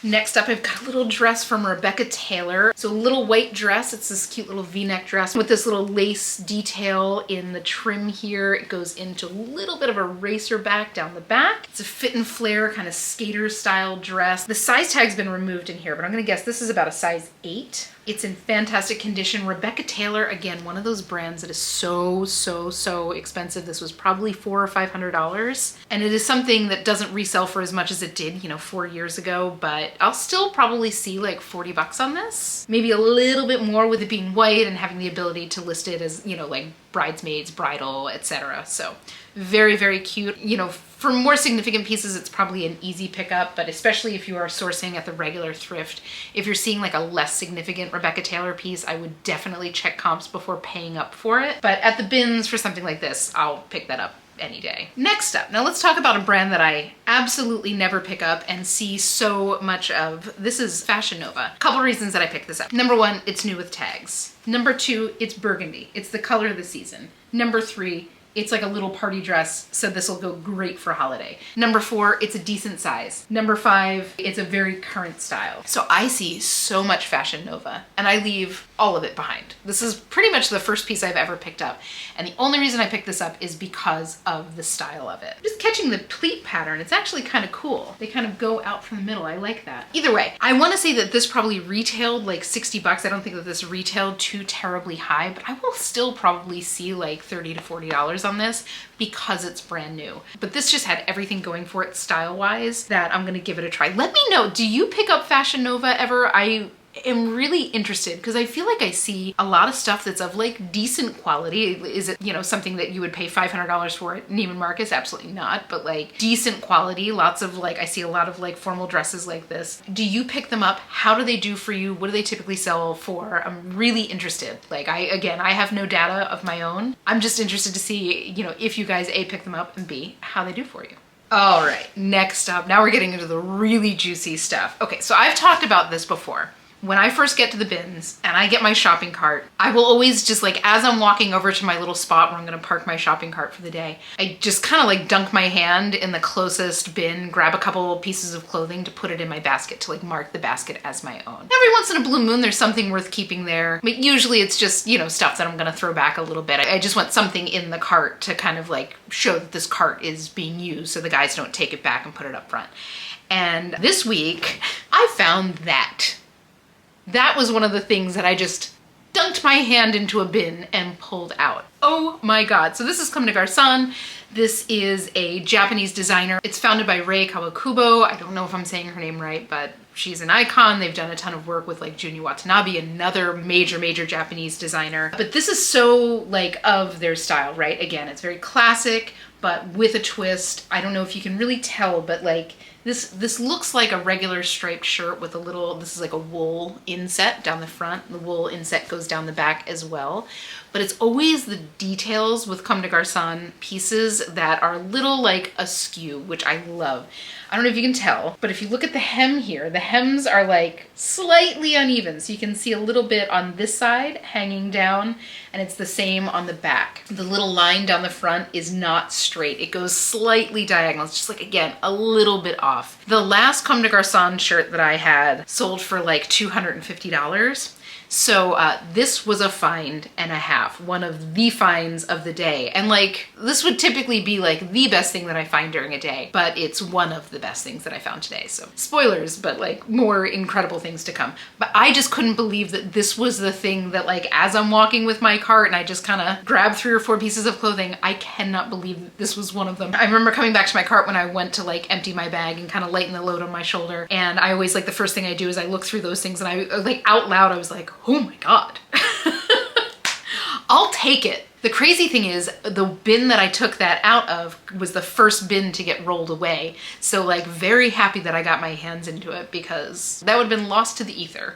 Next up, I've got a little dress from Rebecca Taylor. So a little white dress. It's this cute little V-neck dress with this little lace detail in the trim here. It goes into a little bit of a racer back down the back. It's a fit and flare kind of skater style dress. The size tag's been removed in here, but I'm gonna guess this is about a size 8. It's in fantastic condition. Rebecca Taylor, again, one of those brands that is so expensive. This was probably $400 or $500. And it is something that doesn't resell for as much as it did, 4 years ago, but I'll still probably see like 40 bucks on this. Maybe a little bit more with it being white and having the ability to list it as, like bridesmaids, bridal, etc. So very cute. For more significant pieces, it's probably an easy pickup, but especially if you are sourcing at the regular thrift, if you're seeing like a less significant Rebecca Taylor piece, I would definitely check comps before paying up for it. But at the bins for something like this, I'll pick that up any day. Next up, now let's talk about a brand that I absolutely never pick up and see so much of. This is Fashion Nova. A couple reasons that I picked this up. Number 1, it's new with tags. Number 2, it's burgundy. It's the color of the season. Number 3, it's like a little party dress, so this will go great for holiday. Number 4, it's a decent size. Number 5, it's a very current style. So I see so much Fashion Nova, and I leave all of it behind. This is pretty much the first piece I've ever picked up, and the only reason I picked this up is because of the style of it. Just catching the pleat pattern, it's actually kind of cool. They kind of go out from the middle. I like that. Either way, I want to say that this probably retailed like 60 bucks. I don't think that this retailed too terribly high, but I will still probably see like $30 to $40 on this because it's brand new. But this just had everything going for it style-wise that I'm gonna give it a try. Let me know, do you pick up Fashion Nova ever? I am really interested because I feel like I see a lot of stuff that's of like decent quality. Is it, something that you would pay $500 for at Neiman Marcus? Absolutely not, but like decent quality. Lots of like, I see a lot of like formal dresses like this. Do you pick them up? How do they do for you? What do they typically sell for? I'm really interested. Like I have no data of my own. I'm just interested to see, if you guys A, pick them up, and B, how they do for you. All right, next up, now we're getting into the really juicy stuff. Okay, so I've talked about this before. When I first get to the bins and I get my shopping cart, I will always just like, as I'm walking over to my little spot where I'm gonna park my shopping cart for the day, I just kind of like dunk my hand in the closest bin, grab a couple pieces of clothing to put it in my basket to like mark the basket as my own. Every once in a blue moon, there's something worth keeping there, but usually it's just, stuff that I'm gonna throw back a little bit. I just want something in the cart to kind of like show that this cart is being used so the guys don't take it back and put it up front. And this week, I found that. That was one of the things that I just dunked my hand into a bin and pulled out. Oh my God. So this is Comme des Garçons. This is a Japanese designer. It's founded by Rei Kawakubo. I don't know if I'm saying her name right, but she's an icon. They've done a ton of work with like Junya Watanabe, another major Japanese designer. But this is so like of their style, right? Again, it's very classic, but with a twist. I don't know if you can really tell, but like this looks like a regular striped shirt with a little, this is like a wool inset down the front. The wool inset goes down the back as well. But it's always the details with Comme des Garçons pieces that are a little like askew, which I love. I don't know if you can tell, but if you look at the hem here, the hems are like slightly uneven. So you can see a little bit on this side hanging down, and it's the same on the back. The little line down the front is not straight. It goes slightly diagonal. It's just like, again, a little bit off. The last Comme des Garçons shirt that I had sold for like $250. So this was a find and a half, one of the finds of the day. And like, this would typically be like the best thing that I find during a day, but it's one of the best things that I found today. So spoilers, but like more incredible things to come. But I just couldn't believe that this was the thing that like, as I'm walking with my cart and I just kind of grabbed 3 or 4 pieces of clothing, I cannot believe that this was one of them. I remember coming back to my cart when I went to like empty my bag and kind of lighten the load on my shoulder. And I always like, the first thing I do is I look through those things, and I like out loud, I was like, oh my God. I'll take it. The crazy thing is the bin that I took that out of was the first bin to get rolled away. So like very happy that I got my hands into it, because that would have been lost to the ether,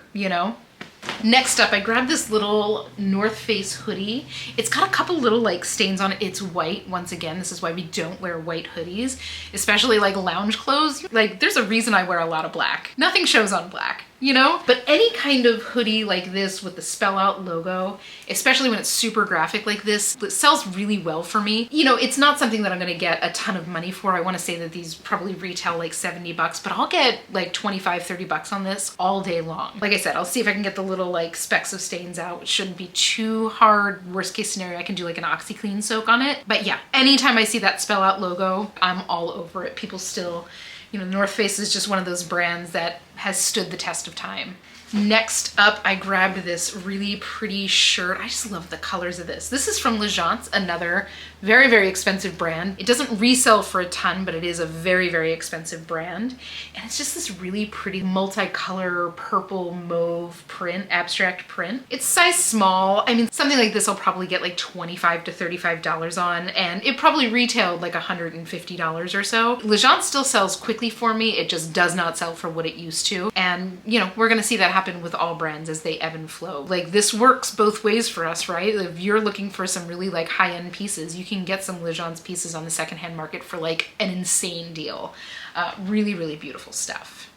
Next up, I grabbed this little North Face hoodie. It's got a couple little like stains on it. It's white. Once again, this is why we don't wear white hoodies, especially like lounge clothes. Like there's a reason I wear a lot of black. Nothing shows on black. But any kind of hoodie like this with the spell out logo, especially when it's super graphic like this, it sells really well for me. It's not something that I'm gonna get a ton of money for. I wanna say that these probably retail like 70 bucks, but I'll get like 25, 30 bucks on this all day long. Like I said, I'll see if I can get the little like specks of stains out, which shouldn't be too hard. Worst case scenario, I can do like an OxyClean soak on it. But yeah, anytime I see that spell out logo, I'm all over it. People still, North Face is just one of those brands that has stood the test of time. Next up, I grabbed this really pretty shirt. I just love the colors of this. This is from L'Agence, another very, very expensive brand. It doesn't resell for a ton, but it is a very, very expensive brand. And it's just this really pretty multicolor purple mauve print, abstract print. It's size small. I mean, something like this I'll probably get like $25 to $35 on, and it probably retailed like $150 or so. L'Agence still sells quickly for me. It just does not sell for what it used to. And you know, we're gonna see that happen with all brands as they ebb and flow. Like, this works both ways for us, right? If you're looking for some really like high-end pieces, you can get some L'Agence pieces on the secondhand market for like an insane deal. Really, really beautiful stuff.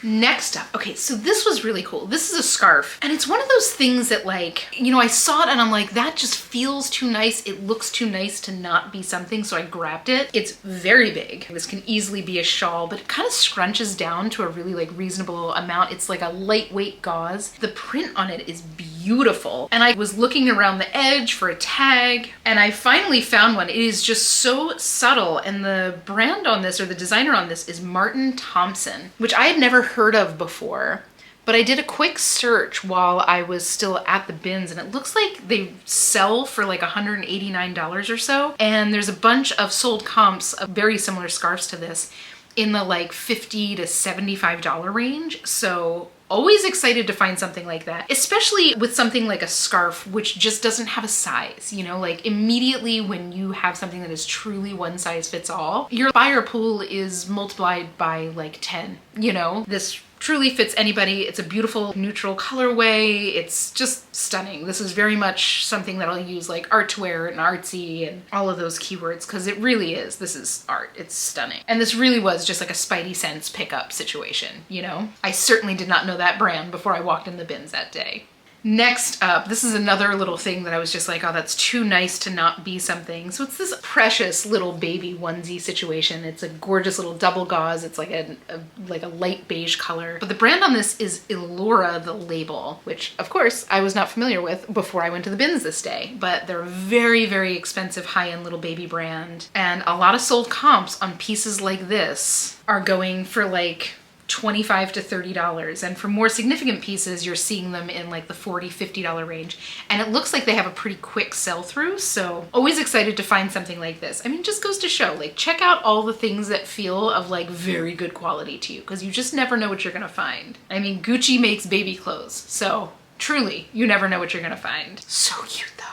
Next up, okay, so this was really cool. This is a scarf, and it's one of those things that, like, you know, I saw it and I'm like, that just feels too nice. It looks too nice to not be something, so I grabbed it. It's very big. This can easily be a shawl, but it kind of scrunches down to a really like reasonable amount. It's like a lightweight gauze. The print on it is beautiful, and I was looking around the edge for a tag, and I finally found one. It is just so subtle, and the brand on this, or the designer on this, is Martin Thompson, which I had never heard of before. But I did a quick search while I was still at the bins, and it looks like they sell for like $189 or so. And there's a bunch of sold comps of very similar scarves to this in the like $50 to $75 range. So always excited to find something like that, especially with something like a scarf, which just doesn't have a size, you know, like immediately when you have something that is truly one size fits all, your buyer pool is multiplied by like 10, you know. This truly fits anybody. It's a beautiful neutral colorway. It's just stunning. This is very much something that I'll use like art to wear and artsy and all of those keywords, because it really is. This is art. It's stunning. And this really was just like a Spidey Sense pickup situation, you know? I certainly did not know that brand before I walked in the bins that day. Next up, this is another little thing that I was just like, oh, that's too nice to not be something. So it's this precious little baby onesie situation. It's a gorgeous little double gauze. It's like a light beige color. But the brand on this is Elora, the label, which of course I was not familiar with before I went to the bins this day. But they're a very, very expensive high-end little baby brand. And a lot of sold comps on pieces like this are going for like $25 to $30, and for more significant pieces you're seeing them in like the $40, $50 range, and it looks like they have a pretty quick sell-through. So always excited to find something like this. I mean, just goes to show, like, check out all the things that feel of like very good quality to you, because you just never know what you're gonna find. I mean, Gucci makes baby clothes, so truly you never know what you're gonna find. So cute though.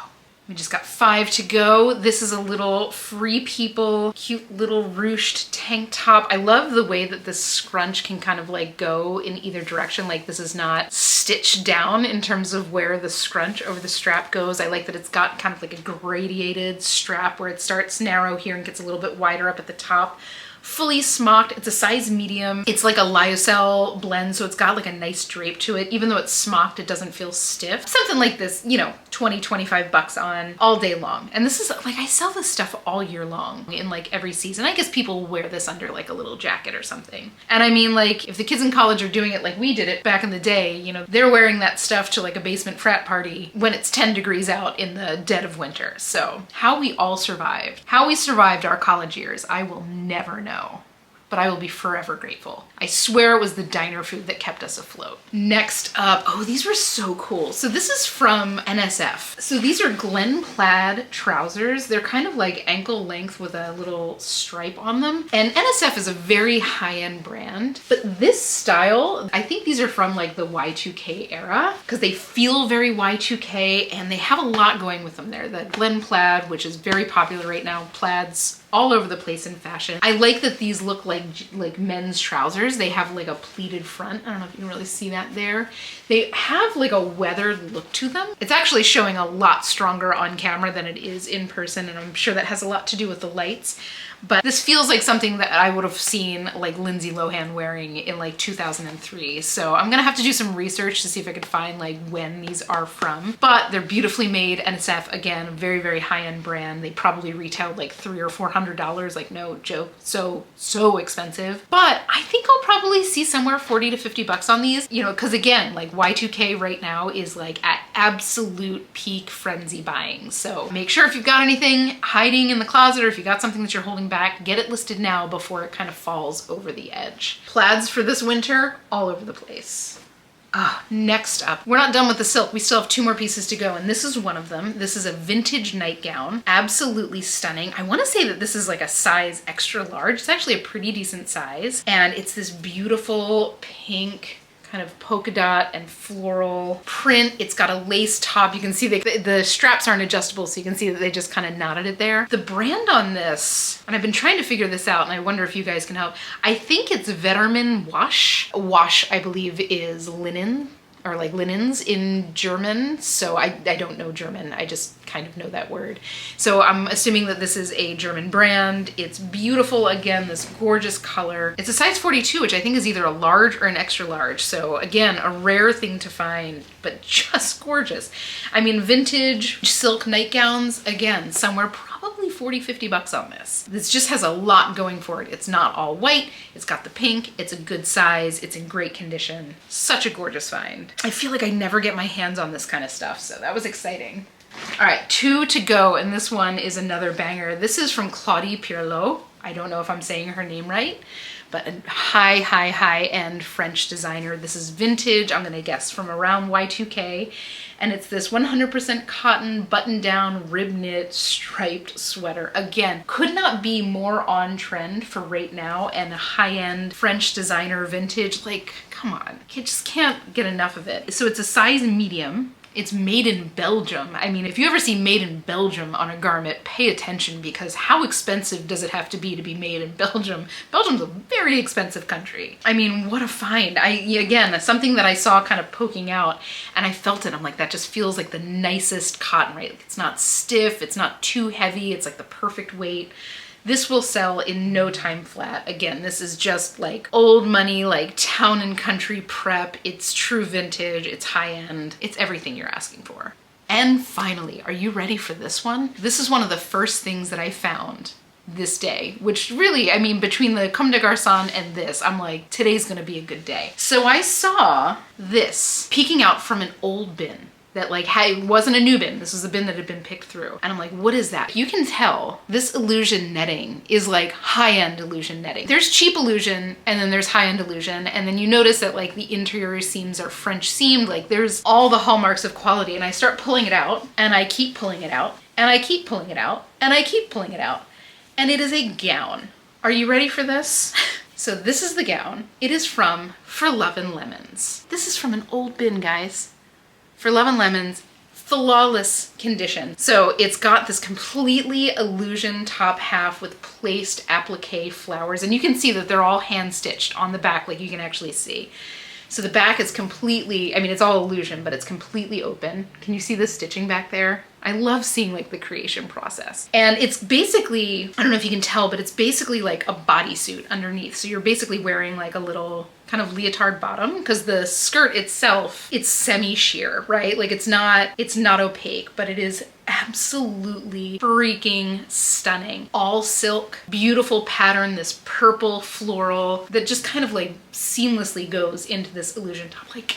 We just got 5 to go. This is a little Free People, cute little ruched tank top. I love the way that this scrunch can kind of like go in either direction. Like, this is not stitched down in terms of where the scrunch over the strap goes. I like that it's got kind of like a gradiated strap where it starts narrow here and gets a little bit wider up at the top. Fully smocked. It's a size medium. It's like a lyocell blend, so it's got like a nice drape to it. Even though it's smocked, it doesn't feel stiff. Something like this, you know, 20, 25 bucks on all day long. And this is like, I sell this stuff all year long in like every season. I guess people wear this under like a little jacket or something. And I mean, like, if the kids in college are doing it like we did it back in the day, you know, they're wearing that stuff to like a basement frat party when it's 10 degrees out in the dead of winter. So how we all survived, how we survived our college years, I will never know. But I will be forever grateful. I swear it was the diner food that kept us afloat. Next up, oh, these were so cool. So this is from NSF. So these are Glen plaid trousers. They're kind of like ankle length with a little stripe on them. And NSF is a very high-end brand, but this style, I think these are from like the Y2K era, because they feel very Y2K and they have a lot going with them there. The Glen plaid, which is very popular right now, plaids all over the place in fashion. I like that these look like men's trousers. They have like a pleated front. I don't know if you can really see that there. They have like a weathered look to them. It's actually showing a lot stronger on camera than it is in person, and I'm sure that has a lot to do with the lights. But this feels like something that I would have seen like Lindsay Lohan wearing in like 2003. So I'm gonna have to do some research to see if I could find like when these are from. But they're beautifully made. NSF, again, very, very high-end brand. They probably retailed like $300 or $400, like no joke. So expensive. But I think I'll probably see somewhere 40 to 50 bucks on these, you know, because again, like Y2K right now is like at absolute peak frenzy buying. So make sure if you've got anything hiding in the closet, or if you got something that you're holding back, get it listed now before it kind of falls over the edge. Plaids for this winter, all over the place. Next up, we're not done with the silk. We still have 2 more pieces to go, and this is one of them. This is a vintage nightgown. Absolutely stunning. I want to say that this is like a size extra large. It's actually a pretty decent size, and it's this beautiful pink kind of polka dot and floral print. It's got a lace top. You can see the straps aren't adjustable, so you can see that they just kind of knotted it there. The brand on this, and I've been trying to figure this out, and I wonder if you guys can help. I think it's Vettermann Wasch. Wasch, I believe, is linen, or like linens in German. So I don't know German. I just kind of know that word. So I'm assuming that this is a German brand. It's beautiful. Again, this gorgeous color. It's a size 42, which I think is either a large or an extra large. So again, a rare thing to find, but just gorgeous. I mean, vintage silk nightgowns, again, somewhere probably 40, 50 bucks on this. This just has a lot going for it. It's not all white. It's got the pink. It's a good size. It's in great condition. Such a gorgeous find. I feel like I never get my hands on this kind of stuff, so that was exciting. All right, 2 to go, and this one is another banger. This is from Claudie Pierlot. I don't know if I'm saying her name right, but a high-end French designer. This is vintage, I'm gonna guess from around Y2K, and it's this 100% cotton button-down rib knit striped sweater. Again, could not be more on trend for right now, and a high-end French designer vintage. Like, come on, you just can't get enough of it. So it's a size medium. It's made in Belgium. I mean, if you ever see made in Belgium on a garment, pay attention, because how expensive does it have to be made in Belgium? Belgium's a very expensive country. I mean, what a find. Again, something that I saw kind of poking out, and I felt it. I'm like, that just feels like the nicest cotton, right? Like, it's not stiff, it's not too heavy, it's like the perfect weight. This will sell in no time flat. Again, this is just like old money, like town and country prep. It's true vintage, it's high end. It's everything you're asking for. And finally, are you ready for this one? This is one of the first things that I found this day, which really, I mean, between the Comme des Garçons and this, I'm like, today's gonna be a good day. So I saw this peeking out from an old bin that like wasn't a new bin. This was a bin that had been picked through. And I'm like, what is that? You can tell this illusion netting is like high-end illusion netting. There's cheap illusion, and then there's high-end illusion. And then you notice that like the interior seams are French seamed. Like there's all the hallmarks of quality. And I start pulling it out, and I keep pulling it out, and I keep pulling it out, and I keep pulling it out. And it is a gown. Are you ready for this? So this is the gown. It is from For Love and Lemons. This is from an old bin, guys. For Love and Lemons, flawless condition. So it's got this completely illusion top half with placed applique flowers, and you can see that they're all hand stitched on the back, like you can actually see. So the back is completely, I mean, it's all illusion, but it's completely open. Can you see the stitching back there? I love seeing like the creation process. And it's basically, I don't know if you can tell, but it's basically like a bodysuit underneath. So you're basically wearing like a little kind of leotard bottom, because the skirt itself, it's semi-sheer, right? Like it's not opaque, but it is absolutely freaking stunning. All silk, beautiful pattern, this purple floral that just kind of like seamlessly goes into this illusion top. Like,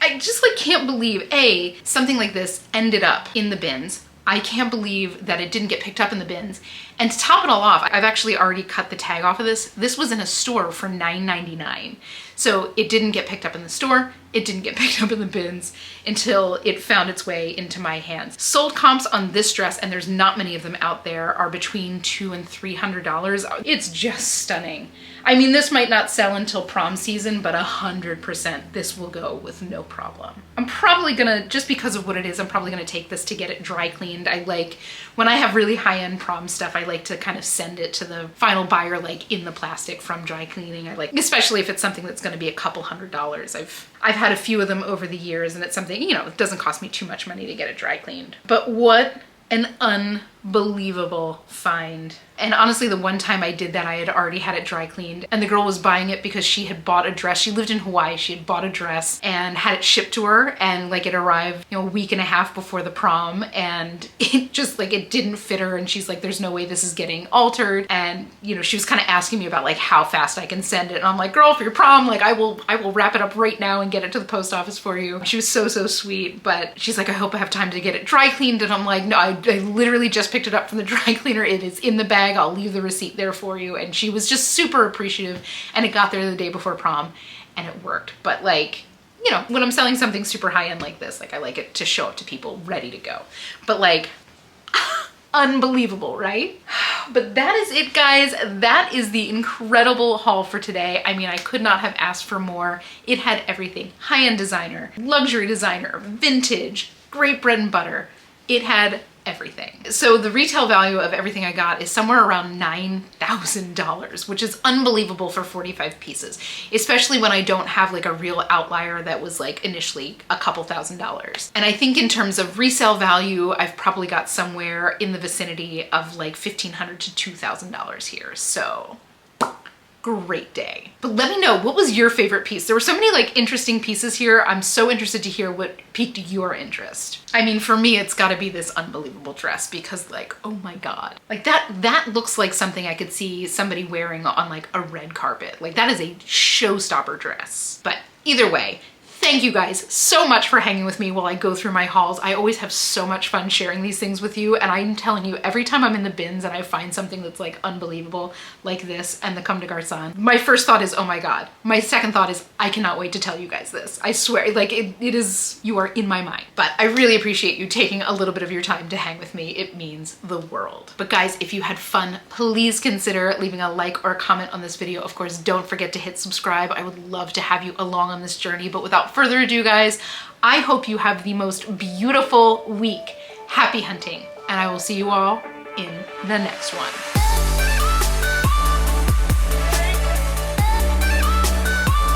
I just like can't believe, A, something like this ended up in the bins. I can't believe that it didn't get picked up in the bins. And to top it all off, I've actually already cut the tag off of this. This was in a store for $9.99. So it didn't get picked up in the store. It didn't get picked up in the bins until it found its way into my hands. Sold comps on this dress, and there's not many of them out there, are between $200 and $300. It's just stunning. I mean, this might not sell until prom season, but 100% this will go with no problem. I'm probably gonna, just because of what it is, I'm probably gonna take this to get it dry cleaned. I like, when I have really high-end prom stuff, I like to kind of send it to the final buyer like in the plastic from dry cleaning. I like, especially if it's something that's gonna be a couple $100s. I've had a few of them over the years, and it's something, you know, it doesn't cost me too much money to get it dry cleaned. But what an unbelievable find. And honestly, the one time I did that, I had already had it dry cleaned, and the girl was buying it because she had bought a dress. She lived in Hawaii. She had bought a dress and had it shipped to her, and like it arrived, you know, a week and a half before the prom, and it just like, it didn't fit her. And she's like, there's no way this is getting altered. And, you know, she was kind of asking me about like how fast I can send it. And I'm like, girl, for your prom, like I will wrap it up right now and get it to the post office for you. She was so sweet, but she's like, I hope I have time to get it dry cleaned. And I'm like, no, I literally just picked it up from the dry cleaner. It is in the bag. I'll leave the receipt there for you. And she was just super appreciative, and it got there the day before prom, and it worked. But like, you know, when I'm selling something super high-end like this, like I like it to show up to people ready to go. But like, unbelievable, right? But that is it, guys. That is the incredible haul for today. I mean, I could not have asked for more. It had everything. High-end designer, luxury designer, vintage, great bread and butter. It had everything. So the retail value of everything I got is somewhere around $9,000, which is unbelievable for 45 pieces, especially when I don't have like a real outlier that was like initially a couple $1,000s. And I think in terms of resale value, I've probably got somewhere in the vicinity of like $1,500 to $2,000 here. So great day. But let me know, what was your favorite piece? There were so many like interesting pieces here. I'm so interested to hear what piqued your interest. I mean, for me, it's gotta be this unbelievable dress because like, oh my God. Like that looks like something I could see somebody wearing on like a red carpet. Like that is a showstopper dress. But either way, thank you guys so much for hanging with me while I go through my hauls. I always have so much fun sharing these things with you, and I'm telling you, every time I'm in the bins and I find something that's like unbelievable, like this and the Comme des Garçons, my first thought is, oh my God. My second thought is, I cannot wait to tell you guys this. I swear, like it is, you are in my mind. But I really appreciate you taking a little bit of your time to hang with me. It means the world. But guys, if you had fun, please consider leaving a like or a comment on this video. Of course, don't forget to hit subscribe. I would love to have you along on this journey, but without further ado, guys, I hope you have the most beautiful week. Happy hunting, and I will see you all in the next one.